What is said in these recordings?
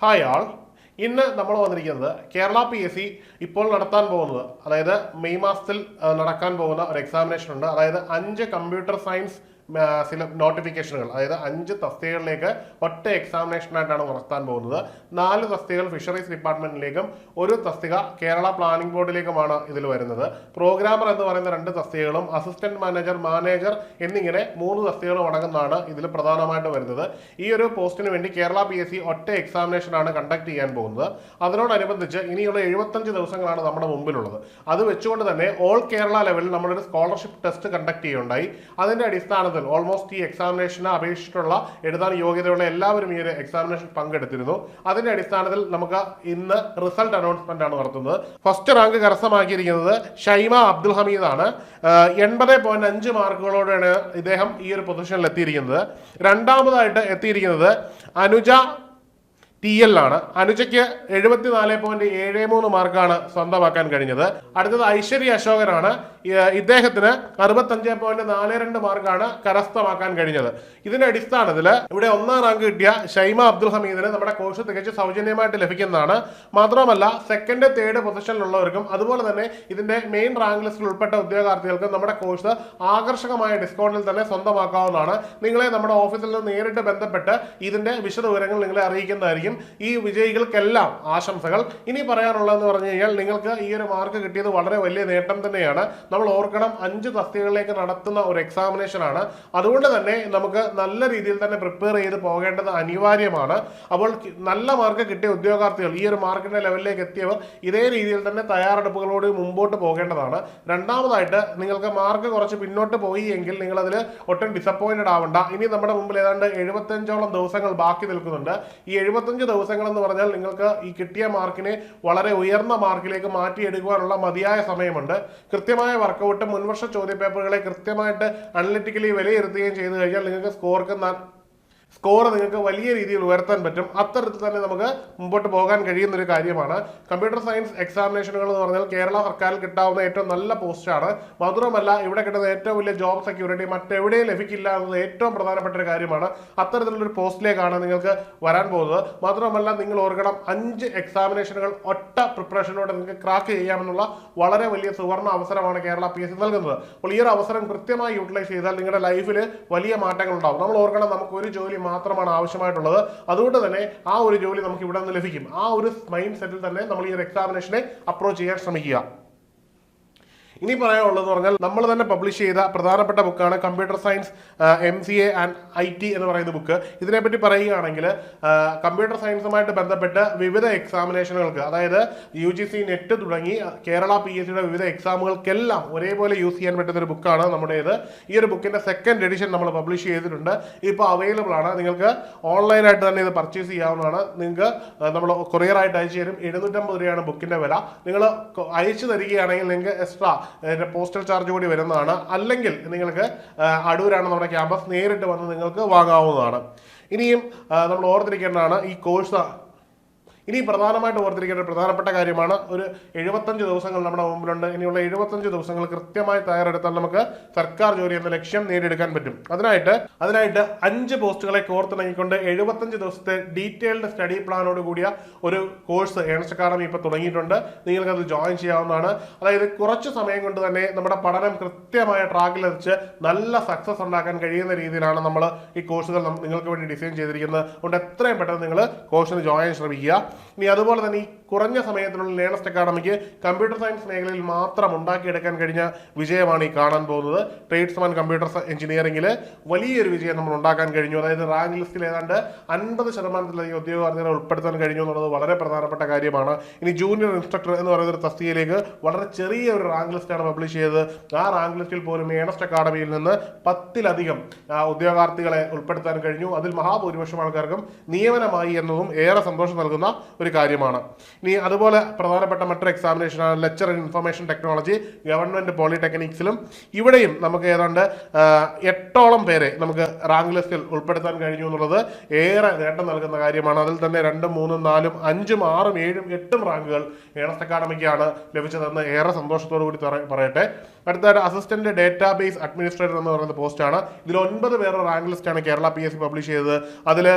Hi ആൾ. ഇന്ന് നമ്മൾ വന്നിരിക്കുന്നത് കേരള PSC ഇപ്പോൾ നടത്താൻ പോകുന്നത്, അതായത് മെയ് മാസത്തിൽ നടക്കാൻ പോകുന്ന ഒരു എക്സാമിനേഷൻ ഉണ്ട്. അതായത് 5 കമ്പ്യൂട്ടർ സയൻസ് നോട്ടിഫിക്കേഷനുകൾ, അതായത് 5 തസ്തികകളിലേക്ക് ഒറ്റ എക്സാമിനേഷനായിട്ടാണ് നടത്താൻ പോകുന്നത്. 4 തസ്തികകൾ ഫിഷറീസ് ഡിപ്പാർട്ട്മെന്റിലേക്കും 1 തസ്തിക കേരള പ്ലാനിംഗ് ബോർഡിലേക്കുമാണ് ഇതിൽ വരുന്നത്. പ്രോഗ്രാമർ എന്ന് പറയുന്ന 2 തസ്തികകളും അസിസ്റ്റന്റ് മാനേജർ എന്നിങ്ങനെ 3 തസ്തികകളും അടങ്ങുന്നതാണ് ഇതിൽ പ്രധാനമായിട്ട് വരുന്നത്. ഈ ഒരു പോസ്റ്റിന് വേണ്ടി കേരള PSC ഒറ്റ എക്സാമിനേഷനാണ് കണ്ടക്ട് ചെയ്യാൻ പോകുന്നത്. അതിനോടനുബന്ധിച്ച് ഇനിയുള്ള 75 ദിവസങ്ങളാണ് നമ്മുടെ മുമ്പിലുള്ളത്. അത് വെച്ചുകൊണ്ട് തന്നെ ഓൾ കേരള ലെവലിൽ നമ്മളൊരു സ്കോളർഷിപ്പ് ടെസ്റ്റ് കണ്ടക്ട് ചെയ്യുകയുണ്ടായി. അതിന്റെ അടിസ്ഥാനത്തിൽ ഓൾമോസ്റ്റ് ഈ എക്സാമിനേഷന് അപേക്ഷിച്ചിട്ടുള്ള എഴുതാൻ യോഗ്യതയുള്ള എല്ലാവരും ഈ ഒരു എക്സാമിനേഷൻ പങ്കെടുത്തിരുന്നു. അതിന്റെ അടിസ്ഥാനത്തിൽ നമുക്ക് ഇന്ന് റിസൾട്ട് അനൗൺസ്മെന്റ് ആണ് നടത്തുന്നത്. ഫസ്റ്റ് റാങ്ക് കരസ്ഥമാക്കിയിരിക്കുന്നത് ഷൈമ അബ്ദുൽ ഹമീദ് ആണ്. 80.5 മാർക്കുകളോടെയാണ് ഇദ്ദേഹം ഈ ഒരു പൊസിഷനിൽ എത്തിയിരിക്കുന്നത്. രണ്ടാമതായിട്ട് എത്തിയിരിക്കുന്നത് അനുജ TL ആണ്. അനുജയ്ക്ക് 74.73 മാർക്കാണ് സ്വന്തമാക്കാൻ കഴിഞ്ഞത്. അടുത്തത് ഐശ്വര്യ അശോകനാണ്. ഇദ്ദേഹത്തിന് 65.42 മാർക്കാണ് കരസ്ഥമാക്കാൻ കഴിഞ്ഞത്. ഇതിന്റെ അടിസ്ഥാനത്തിൽ ഇവിടെ 1ാം റാങ്ക് കിട്ടിയ ഷൈമ അബ്ദുൽ ഹമീദിന് നമ്മുടെ കോഴ്സ് തികച്ച് സൗജന്യമായിട്ട് ലഭിക്കുന്നതാണ്. മാത്രമല്ല സെക്കൻഡ് തേർഡ് പൊസിഷനിലുള്ളവർക്കും അതുപോലെ തന്നെ ഇതിന്റെ മെയിൻ റാങ്ക് ലിസ്റ്റിൽ ഉൾപ്പെട്ട ഉദ്യോഗാർത്ഥികൾക്കും നമ്മുടെ കോഴ്സ് ആകർഷകമായ ഡിസ്കൗണ്ടിൽ തന്നെ സ്വന്തമാക്കാവുന്നതാണ്. നിങ്ങളെ നമ്മുടെ ഓഫീസിൽ നിന്ന് നേരിട്ട് ബന്ധപ്പെട്ട് ഇതിന്റെ വിശദ വിവരങ്ങൾ നിങ്ങളെ അറിയിക്കുന്നതായിരിക്കും. ഈ വിജയികൾക്കെല്ലാം ആശംസകൾ. ഇനി പറയാനുള്ളതെന്ന് പറഞ്ഞു കഴിഞ്ഞാൽ നിങ്ങൾക്ക് ഈ ഒരു മാർക്ക് കിട്ടിയത് വളരെ വലിയ നേട്ടം തന്നെയാണ്. നമ്മൾ ഓർക്കണം, 5 തസ്തികകളിലേക്ക് നടത്തുന്ന ഒരു എക്സാമിനേഷൻ ആണ്. അതുകൊണ്ട് തന്നെ നമുക്ക് നല്ല രീതിയിൽ തന്നെ പ്രിപ്പയർ ചെയ്ത് പോകേണ്ടത് അനിവാര്യമാണ്. അപ്പോൾ നല്ല മാർക്ക് കിട്ടിയ ഉദ്യോഗാർത്ഥികൾ, ഈ ഒരു മാർക്കിന്റെ ലെവലിലേക്ക് എത്തിയവർ ഇതേ രീതിയിൽ തന്നെ തയ്യാറെടുപ്പുകളോട് മുമ്പോട്ട് പോകേണ്ടതാണ്. രണ്ടാമതായിട്ട് നിങ്ങൾക്ക് മാർക്ക് കുറച്ച് പിന്നോട്ട് പോയി എങ്കിൽ നിങ്ങൾ അതിൽ ഒട്ടും ഡിസപ്പോയിന്റഡ് ആവണ്ട. ഇനി നമ്മുടെ മുമ്പിൽ ഏതാണ്ട് 75ഓളം ദിവസങ്ങൾ ബാക്കി നിൽക്കുന്നുണ്ട്. ഈ 75 ദിവസങ്ങൾ എന്ന് പറഞ്ഞാൽ നിങ്ങൾക്ക് ഈ കിട്ടിയ മാർക്കിനെ വളരെ ഉയർന്ന മാർക്കിലേക്ക് മാറ്റിയെടുക്കുവാനുള്ള മതിയായ സമയമുണ്ട്. കൃത്യമായ വർക്കൗട്ട്, മുൻവർഷ ചോദ്യപേപ്പറുകളെ കൃത്യമായിട്ട് അനലിറ്റിക്കലി വിലയിരുത്തുകയും ചെയ്തു കഴിഞ്ഞാൽ നിങ്ങൾക്ക് സ്കോർ നിങ്ങൾക്ക് വലിയ രീതിയിൽ ഉയർത്താൻ പറ്റും. അത്തരത്തിൽ തന്നെ നമുക്ക് മുമ്പോട്ട് പോകാൻ കഴിയുന്ന ഒരു കാര്യമാണ്. കമ്പ്യൂട്ടർ സയൻസ് എക്സാമിനേഷനുകൾ എന്ന് പറഞ്ഞാൽ കേരള സർക്കാരിൽ കിട്ടാവുന്ന ഏറ്റവും നല്ല പോസ്റ്റാണ്. മാത്രമല്ല ഇവിടെ കിട്ടുന്ന ഏറ്റവും വലിയ ജോബ് സെക്യൂരിറ്റി മറ്റെവിടെയും ലഭിക്കില്ല എന്നത് ഏറ്റവും പ്രധാനപ്പെട്ട ഒരു കാര്യമാണ്. അത്തരത്തിലുള്ളൊരു പോസ്റ്റിലേക്കാണ് നിങ്ങൾക്ക് വരാൻ പോകുന്നത്. മാത്രമല്ല നിങ്ങൾ ഓർക്കണം, 5 എക്സാമിനേഷനുകൾ ഒറ്റ പ്രിപ്പറേഷനിലൂടെ നിങ്ങൾക്ക് ക്രാക്ക് ചെയ്യാമെന്നുള്ള വളരെ വലിയ സുവർണ്ണ അവസരമാണ് കേരള PSC നൽകുന്നത്. അപ്പോൾ ഈ ഒരു അവസരം കൃത്യമായി യൂട്ടിലൈസ് ചെയ്താൽ നിങ്ങളുടെ ലൈഫിൽ വലിയ മാറ്റങ്ങൾ ഉണ്ടാവും. നമ്മൾ ഓർക്കണം, നമുക്ക് ഒരു ജോലി മാത്രമാണ് ആവശ്യമായിട്ടുള്ളത്. അതുകൊണ്ട് തന്നെ ആ ഒരു ജോലി നമുക്ക് ഇവിടെ നിന്ന് ലഭിക്കും. ആ ഒരു മൈൻഡ് സെറ്റിൽ തന്നെ നമ്മൾ ഈ ഒരു എക്സാമിനേഷനെ അപ്രോച്ച് ചെയ്യാൻ ശ്രമിക്കുക. ഇനി പറയാനുള്ളതെന്ന് പറഞ്ഞാൽ നമ്മൾ തന്നെ പബ്ലിഷ് ചെയ്ത പ്രധാനപ്പെട്ട ബുക്കാണ് computer science MCA and IT എന്ന് പറയുന്ന ബുക്ക്. ഇതിനെപ്പറ്റി പറയുകയാണെങ്കിൽ കമ്പ്യൂട്ടർ സയൻസുമായിട്ട് ബന്ധപ്പെട്ട് വിവിധ എക്സാമിനേഷനുകൾക്ക്, അതായത് UGC നെറ്റ് തുടങ്ങി കേരള PSCയുടെ വിവിധ എക്സാമുകൾക്കെല്ലാം ഒരേപോലെ യൂസ് ചെയ്യാൻ പറ്റുന്ന ഒരു ബുക്കാണ് നമ്മുടേത്. ഈ ഒരു ബുക്കിന്റെ സെക്കൻഡ് എഡിഷൻ നമ്മൾ പബ്ലിഷ് ചെയ്തിട്ടുണ്ട്. ഇപ്പോൾ അവൈലബിൾ ആണ്. നിങ്ങൾക്ക് ഓൺലൈനായിട്ട് തന്നെ ഇത് പർച്ചേസ് ചെയ്യാവുന്നതാണ്. നിങ്ങൾക്ക് നമ്മൾ കൊറിയറായിട്ട് അയച്ചു തരും. 750 രൂപയാണ് ബുക്കിന്റെ വില. നിങ്ങൾ അയച്ചു തരികയാണെങ്കിൽ നിങ്ങൾക്ക് എക്സ്ട്രാ പോസ്റ്റൽ ചാർജ് കൂടി വരുന്നതാണ്. അല്ലെങ്കിൽ നിങ്ങൾക്ക് അടൂരാണ് നമ്മുടെ ക്യാമ്പസ്, നേരിട്ട് വന്ന് നിങ്ങൾക്ക് വാങ്ങാവുന്നതാണ്. ഇനിയും നമ്മൾ ഓർത്തിരിക്കേണ്ടതാണ് ഈ കോഴ്സ്. ഇനി പ്രധാനമായിട്ട് ഓർത്തിരിക്കേണ്ട പ്രധാനപ്പെട്ട കാര്യമാണ്, ഒരു 75 ദിവസങ്ങൾ നമ്മുടെ മുമ്പിലുണ്ട്. ഇനിയുള്ള 75 ദിവസങ്ങൾ കൃത്യമായി തയ്യാറെടുത്താൽ നമുക്ക് സർക്കാർ ജോലി എന്ന ലക്ഷ്യം നേടിയെടുക്കാൻ പറ്റും. അതിനായിട്ട് 5 പോസ്റ്റുകളെ കോർത്തിണങ്ങിക്കൊണ്ട് 75 ദിവസത്തെ ഡീറ്റെയിൽഡ് സ്റ്റഡി പ്ലാനോട് കൂടിയ ഒരു കോഴ്സ് ഏൺസ്റ്റ് അക്കാഡമി ഇപ്പോൾ തുടങ്ങിയിട്ടുണ്ട്. നിങ്ങൾക്ക് അത് ജോയിൻ ചെയ്യാവുന്നതാണ്. അതായത് കുറച്ച് സമയം കൊണ്ട് തന്നെ നമ്മുടെ പഠനം കൃത്യമായ ട്രാക്കിലെത്തിച്ച് നല്ല സക്സസ് ഉണ്ടാക്കാൻ കഴിയുന്ന രീതിയിലാണ് നമ്മൾ ഈ കോഴ്സുകൾ നിങ്ങൾക്ക് വേണ്ടി ഡിസൈൻ ചെയ്തിരിക്കുന്നത്. അതുകൊണ്ട് എത്രയും പെട്ടെന്ന് നിങ്ങൾ കോഴ്സിന് ജോയിൻ ശ്രമിക്കുക. ഇനി അതുപോലെ തന്നെ ഈ കുറഞ്ഞ സമയത്തിനുള്ള ഏൺസ്റ്റ് അക്കാഡമിക്ക് കമ്പ്യൂട്ടർ സയൻസ് മേഖലയിൽ മാത്രം ഉണ്ടാക്കിയെടുക്കാൻ കഴിഞ്ഞ വിജയമാണ് ഈ കാണാൻ പോകുന്നത്. ട്രേഡ്സ്മാൻ കമ്പ്യൂട്ടർ എഞ്ചിനീയറിംഗിൽ വലിയൊരു വിജയം നമ്മൾ ഉണ്ടാക്കാൻ കഴിഞ്ഞു. അതായത് റാങ്ക് ലിസ്റ്റിൽ ഏതാണ്ട് 50% ഉദ്യോഗാർത്ഥികളെ ഉൾപ്പെടുത്താൻ കഴിഞ്ഞു എന്നുള്ളത് വളരെ പ്രധാനപ്പെട്ട കാര്യമാണ്. ഇനി ജൂനിയർ ഇൻസ്ട്രക്ടർ എന്ന് പറയുന്ന ഒരു തസ്തികയിലേക്ക് വളരെ ചെറിയ ഒരു റാങ്ക് ലിസ്റ്റാണ് പബ്ലിഷ് ചെയ്തത്. ആ റാങ്ക് ലിസ്റ്റിൽ പോലും ഏൺസ്റ്റ് അക്കാഡമിയിൽ നിന്ന് 10-ലധികം ഉദ്യോഗാർത്ഥികളെ ഉൾപ്പെടുത്താൻ കഴിഞ്ഞു. അതിൽ മഹാഭൂരിപക്ഷം ആൾക്കാർക്കും നിയമനമായി എന്നതും ഏറെ സന്തോഷം നൽകുന്ന ഒരു കാര്യമാണ്. ഇനി അതുപോലെ പ്രധാനപ്പെട്ട മറ്റൊരു എക്സാമിനേഷനാണ് lecture in information technology government പോളിടെക്നിക്സിലും. ഇവിടെയും നമുക്ക് ഏതാണ്ട് 8ഓളം പേരെ നമുക്ക് റാങ്ക് ലിസ്റ്റിൽ ഉൾപ്പെടുത്താൻ കഴിഞ്ഞു എന്നുള്ളത് ഏറെ നേട്ടം നൽകുന്ന കാര്യമാണ്. അതിൽ തന്നെ 2, 3, 4, 5, 6, 7, 8 റാങ്കുകൾ ഏണസ്റ്റ് അക്കാഡമിക്കാണ് ലഭിച്ചതെന്ന് ഏറെ സന്തോഷത്തോടു കൂടി പറയട്ടെ. അടുത്ത അസിസ്റ്റന്റ് ഡേറ്റാബേസ് അഡ്മിനിസ്ട്രേറ്റർ എന്ന് പറയുന്ന പോസ്റ്റാണ്. ഇതിൽ 9 പേരുടെ റാങ്ക് ലിസ്റ്റാണ് കേരള PSC പബ്ലിഷ് ചെയ്തത്. അതിൽ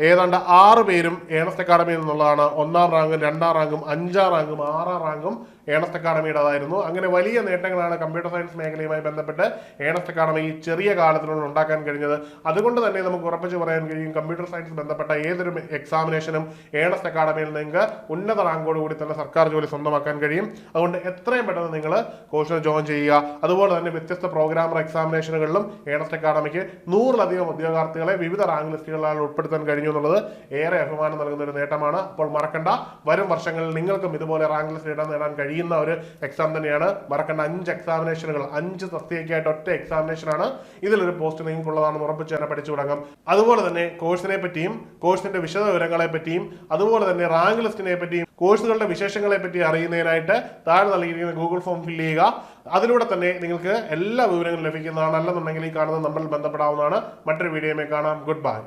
ഏതാണ്ട് 6 പേരും ഏണസ്റ്റ് അക്കാഡമിയിൽ നിന്നുള്ളതാണ്. 1ാം റാങ്കും 2ാം റാങ്കും 5ാം റാങ്കും 6ാം റാങ്കും ഏണസ്റ്റ് അക്കാഡമിയുടേതായിരുന്നു. അങ്ങനെ വലിയ നേട്ടങ്ങളാണ് കമ്പ്യൂട്ടർ സയൻസ് മേഖലയുമായി ബന്ധപ്പെട്ട് ഏണസ്റ്റ് അക്കാഡമി ഈ ചെറിയ കാലത്തിനുള്ളിൽ ഉണ്ടാക്കാൻ കഴിഞ്ഞത്. അതുകൊണ്ട് തന്നെ നമുക്ക് ഉറപ്പിച്ച് പറയാൻ കഴിയും, കമ്പ്യൂട്ടർ സയൻസ് ബന്ധപ്പെട്ട ഏതൊരു എക്സാമിനേഷനും ഏണസ്റ്റ് അക്കാഡമിയിൽ നിങ്ങൾക്ക് ഉന്നത റാങ്കോട് കൂടി തന്നെ സർക്കാർ ജോലി സ്വന്തമാക്കാൻ കഴിയും. അതുകൊണ്ട് എത്രയും പെട്ടെന്ന് നിങ്ങൾ കോഴ്സിന് ജോയിൻ ചെയ്യുക. അതുപോലെ തന്നെ വ്യത്യസ്ത പ്രോഗ്രാമർ എക്സാമിനേഷനുകളിലും ഏണസ്റ്റ് അക്കാഡമിക്ക് 100-ലധികം ഉദ്യോഗാർത്ഥികളെ വിവിധ റാങ്ക് ലിസ്റ്റുകളിൽ ഉൾപ്പെടുത്താൻ കഴിഞ്ഞു എന്നുള്ളത് ഏറെ അഭിമാനം നൽകുന്ന ഒരു നേട്ടമാണ്. അപ്പോൾ മറക്കണ്ട, വരും വർഷങ്ങളിൽ നിങ്ങൾക്കും ഇതുപോലെ റാങ്ക് ലിസ്റ്റ് നേടാൻ കഴിയുന്ന ഒരു എക്സാം തന്നെയാണ്. മറക്കണ്ട, 5 എക്സാമിനേഷനുകൾ, 5 തസ്തികയ്ക്കായിട്ട് ഒറ്റ എക്സാമിനേഷനാണ്. ഇതിലൊരു പോസ്റ്റ് നിങ്ങൾക്കുള്ളതാണെന്ന് ഉറപ്പിച്ച് തന്നെ പഠിച്ചു തുടങ്ങാം. അതുപോലെ തന്നെ കോഴ്സിനെ പറ്റിയും കോഴ്സിന്റെ വിശദ വിവരങ്ങളെ പറ്റിയും അതുപോലെ തന്നെ റാങ്ക് ലിസ്റ്റിനെ പറ്റിയും കോഴ്സുകളുടെ വിശേഷങ്ങളെ പറ്റി അറിയുന്നതിനായിട്ട് താഴെ നൽകിയിരിക്കുന്ന ഗൂഗിൾ ഫോം ഫില്ല് ചെയ്യുക. അതിലൂടെ തന്നെ നിങ്ങൾക്ക് എല്ലാ വിവരങ്ങളും ലഭിക്കുന്നതാണ്. അല്ലെന്നുണ്ടെങ്കിൽ ഈ കാണുന്ന നമ്പറിൽ ബന്ധപ്പെടാവുന്നതാണ്. മറ്റൊരു വീഡിയോയുമായി കാണാം. Good bye.